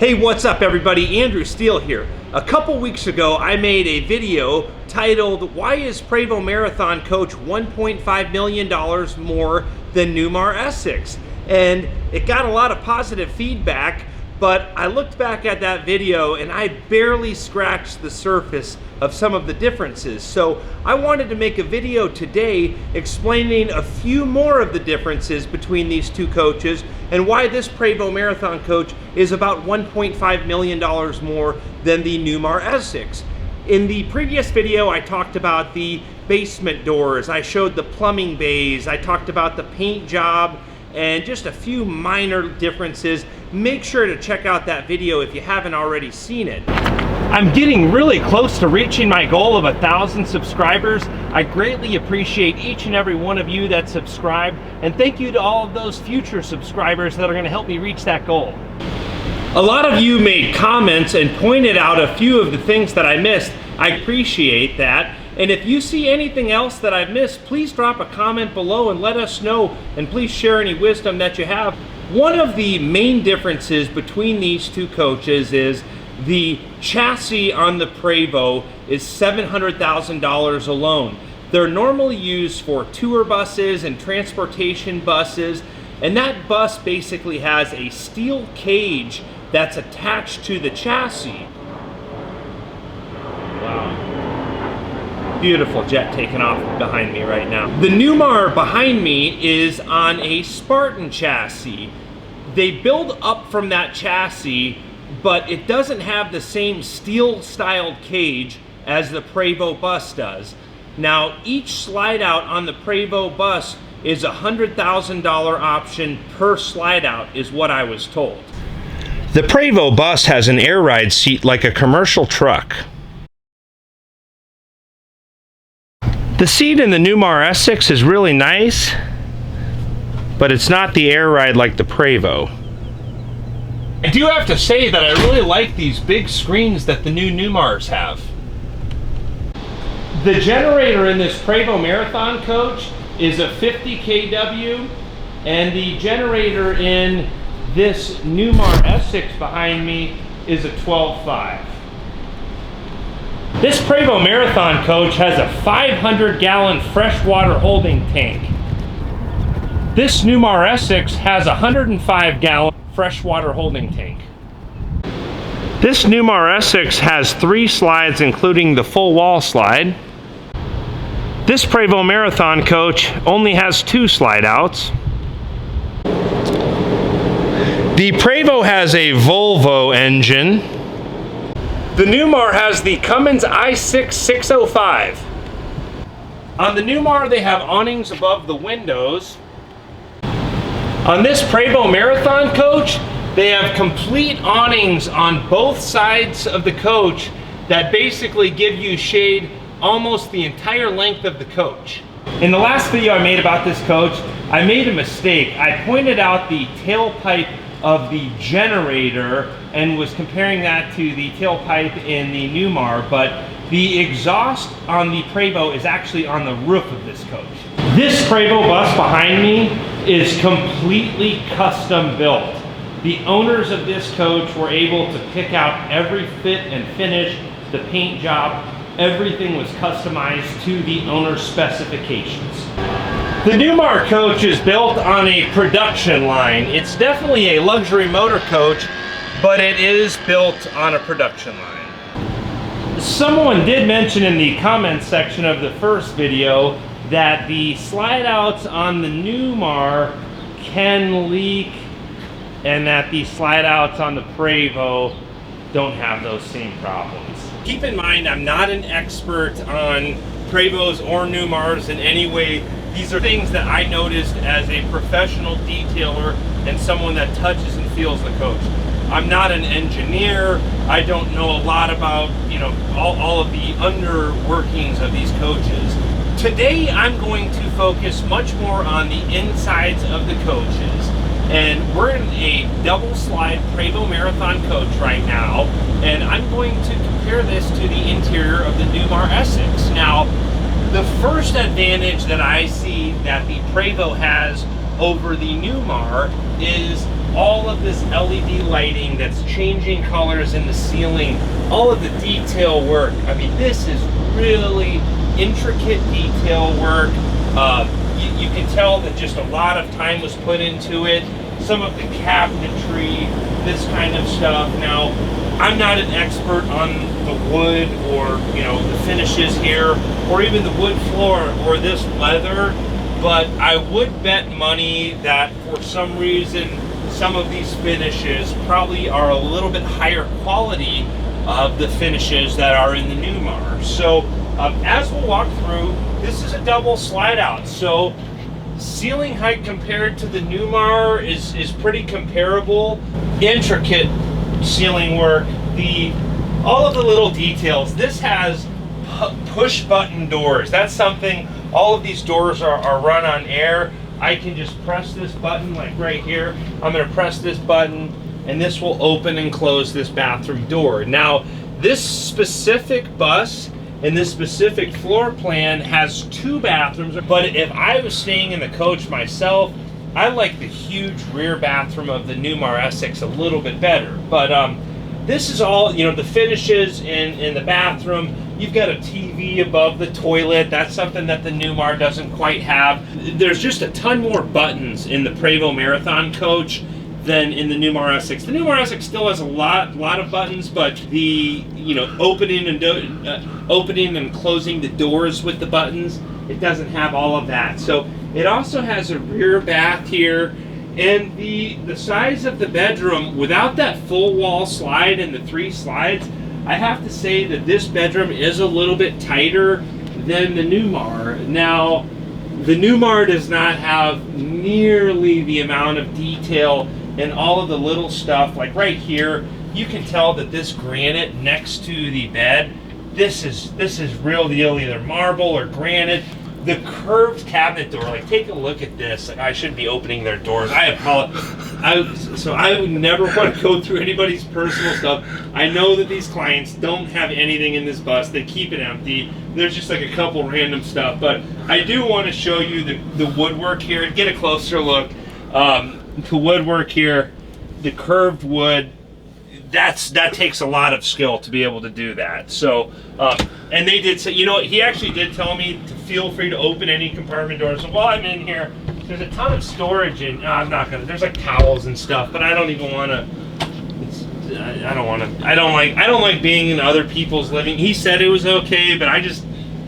Hey, what's up everybody? Andrew Steele here. A couple weeks ago I made a video titled "Why is Prevost Marathon Coach $1.5 million more than Newmar Essex?" And it got a lot of positive feedback, but I looked back at that video and I barely scratched the surface of some of the differences. So I wanted to make a video today explaining a few more of the differences between these two coaches and why this Prevost Marathon coach is about $1.5 million more than the Newmar Essex. In the previous video, I talked about the basement doors, I showed the plumbing bays, I talked about the paint job, and just a few minor differences. Make sure to check out that video if you haven't already seen it. I'm getting really close to reaching my goal of 1,000 subscribers. I greatly appreciate each and every one of you that subscribed, and thank you to all of those future subscribers that are going to help me reach that goal. A lot of you made comments and pointed out a few of the things that I missed. I appreciate that. And if you see anything else that I've missed, please drop a comment below and let us know, and please share any wisdom that you have. One of the main differences between these two coaches is the chassis on the Prevost is $700,000 alone. They're normally used for tour buses and transportation buses, and that bus basically has a steel cage that's attached to the chassis. Wow. Beautiful jet taking off behind me right now. The Newmar behind me is on a Spartan chassis. They build up from that chassis, but it doesn't have the same steel-styled cage as the Prevost bus does. Now, each slide-out on the Prevost bus is a $100,000 option per slide-out, is what I was told. The Prevost bus has an air ride seat like a commercial truck. The seat in the Newmar Essex is really nice, but it's not the air ride like the Prevost. I do have to say that I really like these big screens that the new Newmars have. The generator in this Prevost Marathon coach is a 50 kW, and the generator in this Newmar Essex behind me is a 12.5. This Prevost Marathon coach has a 500-gallon freshwater holding tank. This Newmar Essex has a 105-gallon freshwater holding tank. This Newmar Essex has 3 slides, including the full wall slide. This Prevost Marathon coach only has 2 slide outs. The Prevost has a Volvo engine. The Newmar has the Cummins i6 605. On the Newmar, they have awnings above the windows. On this Prevost Marathon coach, they have complete awnings on both sides of the coach that basically give you shade almost the entire length of the coach. In the last video I made about this coach, I made a mistake. I pointed out the tailpipe of the generator and was comparing that to the tailpipe in the Newmar, but the exhaust on the Prevost is actually on the roof of this coach. This Prevost bus behind me is completely custom built. The owners of this coach were able to pick out every fit and finish, the paint job, everything was customized to the owner's specifications. The Newmar coach is built on a production line. It's definitely a luxury motor coach, but it is built on a production line. Someone did mention in the comments section of the first video that the slide outs on the Newmar can leak and that the slide outs on the Prevost don't have those same problems. Keep in mind, I'm not an expert on Prevosts or Newmars in any way. These are things that I noticed as a professional detailer and someone that touches and feels the coach. I'm not an engineer. I don't know a lot about, all of the underworkings of these coaches. Today, I'm going to focus much more on the insides of the coaches. And we're in a double slide Prevost Marathon coach right now, and I'm going to compare this to the interior of the Newmar Essex. Now, the first advantage that I see that the Prevost has over the Newmar is all of this LED lighting that's changing colors in the ceiling, all of the detail work. I mean, this is really intricate detail work. You can tell that just a lot of time was put into it. Some of the cabinetry, this kind of stuff. Now, I'm not an expert on the wood or, you know, the finishes here, or even the wood floor or this leather, but I would bet money that for some reason, some of these finishes probably are a little bit higher quality of the finishes that are in the Newmar. So as we'll walk through, this is a double slide out. So ceiling height compared to the Newmar is pretty comparable. Intricate ceiling work, all of the little details. This has push button doors. That's something, all of these doors are run on air. I can just press this button, like right here. I'm gonna press this button and this will open and close this bathroom door. Now, this specific bus and this specific floor plan has 2 bathrooms, but if I was staying in the coach myself, I like the huge rear bathroom of the Newmar Essex a little bit better. But this is all, you know, the finishes in the bathroom. You've got a TV above the toilet. That's something that the Newmar doesn't quite have. There's just a ton more buttons in the Prevost Marathon coach than in the Newmar Essex. The Newmar Essex still has a lot of buttons, but the, you know, opening and closing the doors with the buttons, it doesn't have all of that. So it also has a rear bath here, and the size of the bedroom without that full wall slide and the 3 slides, I have to say that this bedroom is a little bit tighter than the Newmar. Now, the Newmar does not have nearly the amount of detail and all of the little stuff. Like right here, you can tell that this granite next to the bed, this is real deal, either marble or granite. The curved cabinet door, like take a look at this. Like, I shouldn't be opening their doors. I apologize. So I would never want to go through anybody's personal stuff. I know that these clients don't have anything in this bus. They keep it empty. There's just like a couple random stuff. But I do want to show you the woodwork here. Get a closer look. The woodwork here, the curved wood, that takes a lot of skill to be able to do that. So, and they did say, you know, he actually did tell me to feel free to open any compartment doors. So while I'm in here, there's a ton of storage, and I'm not gonna. There's like towels and stuff, but I don't even want to. I don't want to. I don't like being in other people's living. He said it was okay, but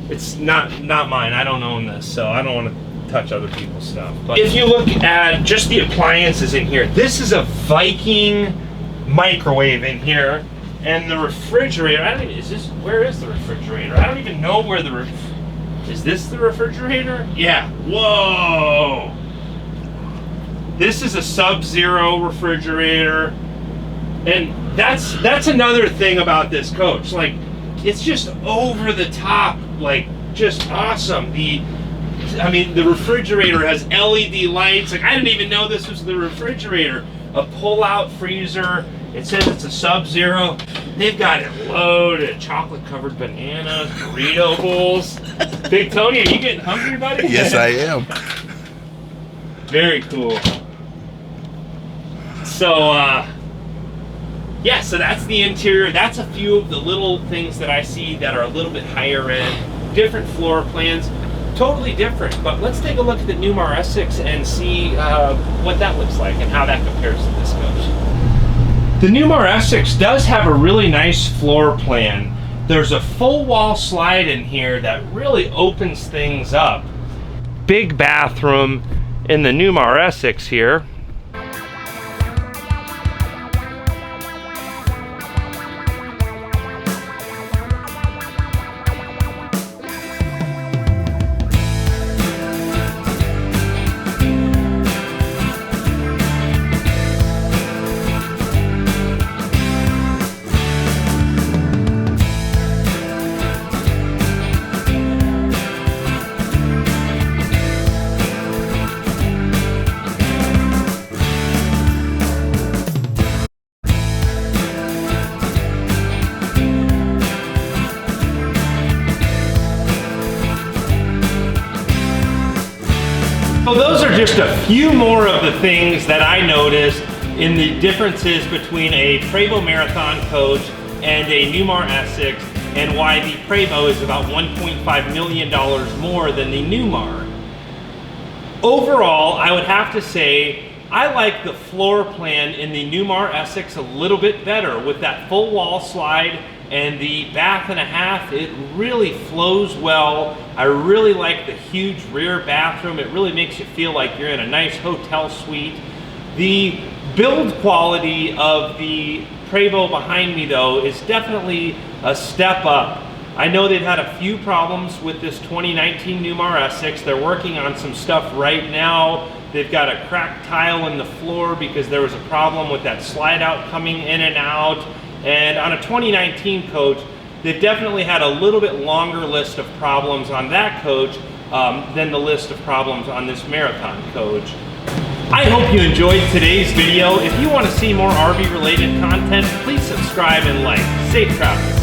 it's not mine. I don't own this, so I don't want to touch other people's stuff. But if you look at just the appliances in here, this is a Viking microwave in here, and the refrigerator. Where is the refrigerator? I don't even know where is this the refrigerator? Yeah. Whoa. This is a Sub-Zero refrigerator, and that's another thing about this coach. Like, it's just over the top, like just awesome. The refrigerator has LED lights. Like, I didn't even know this was the refrigerator. A pull-out freezer. It says it's a Sub-Zero. They've got it loaded. Chocolate-covered bananas, burrito bowls. Big Tony, are you getting hungry, buddy? Yes, I am. Very cool. So, yeah, so that's the interior. That's a few of the little things that I see that are a little bit higher end. Different floor plans. Totally different, but let's take a look at the Newmar Essex and see what that looks like and how that compares to this coach. The Newmar Essex does have a really nice floor plan. There's a full wall slide in here that really opens things up. Big bathroom in the Newmar Essex here. So those are just a few more of the things that I noticed in the differences between a Prevost Marathon coach and a Newmar Essex, and why the Prevost is about $1.5 million more than the Newmar. Overall, I would have to say I like the floor plan in the Newmar Essex a little bit better with that full wall slide and the bath and a half. It really flows well. I really like the huge rear bathroom. It really makes you feel like you're in a nice hotel suite. The build quality of the Prevost behind me though is definitely a step up. I know they've had a few problems with this 2019 Newmar Essex. They're working on some stuff right now. They've got a cracked tile in the floor because there was a problem with that slide out coming in and out. And on a 2019 coach, they've definitely had a little bit longer list of problems on that coach than the list of problems on this Marathon coach. I hope you enjoyed today's video. If you want to see more RV related content, please subscribe and like. Safe travel.